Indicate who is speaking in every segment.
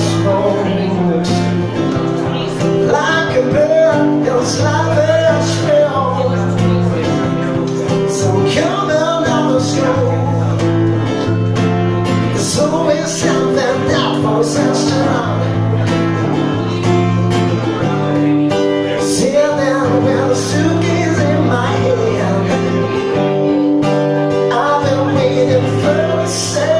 Speaker 1: smoke. Like a bird, it's like a shell. So come another slow. There's always something that forces us around. Sitting down with a suitcase in my hand. I've been waiting for a sound.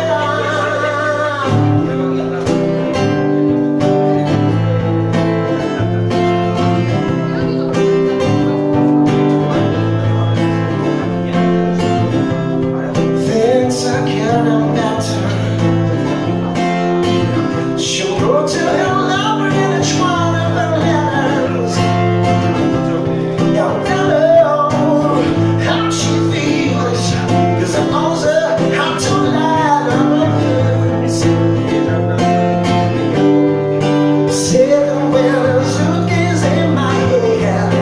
Speaker 1: Things are getting better. She wrote to her lover in each one of her letters. Don't know how she feels, 'cause I also have to let her. Sitting with a suitcase in my hand.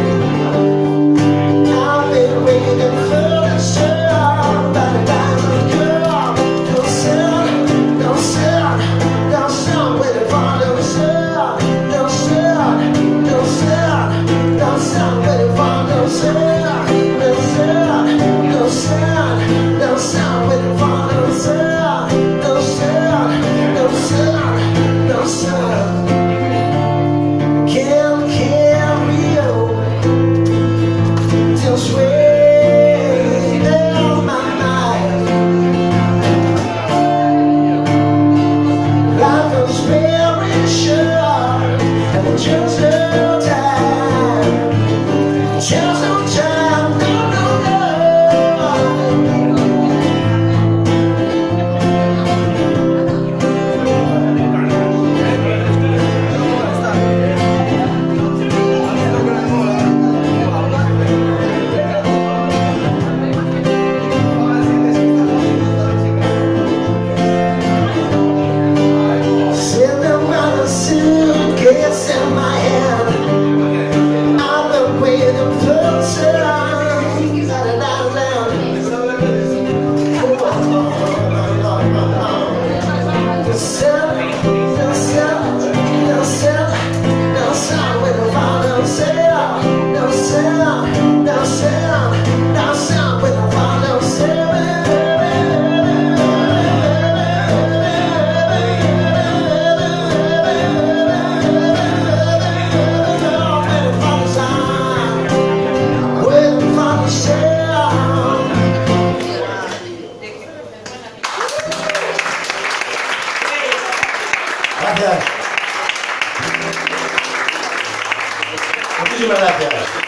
Speaker 1: I've been waiting for the sun, but it doesn't come. Don't sound, don't sound, don't sound, waiting for the sun. Don't sound, don't sound, don't sound, waiting for the sun. Don't sound, don't sound, don't sound, waiting for the sun. Don't sound, don't sound, don't sound. Can't carry on. Just way down my mind. Life is very short, and just no time. Just no time, no, no, no. Sitting with a suitcase in my hand. I've been waiting for time. The sun, the sun, the sun, the sun, waiting for the sun. The sun, the sun, the sun, waiting for the sun.
Speaker 2: Gracias. Muchísimas gracias.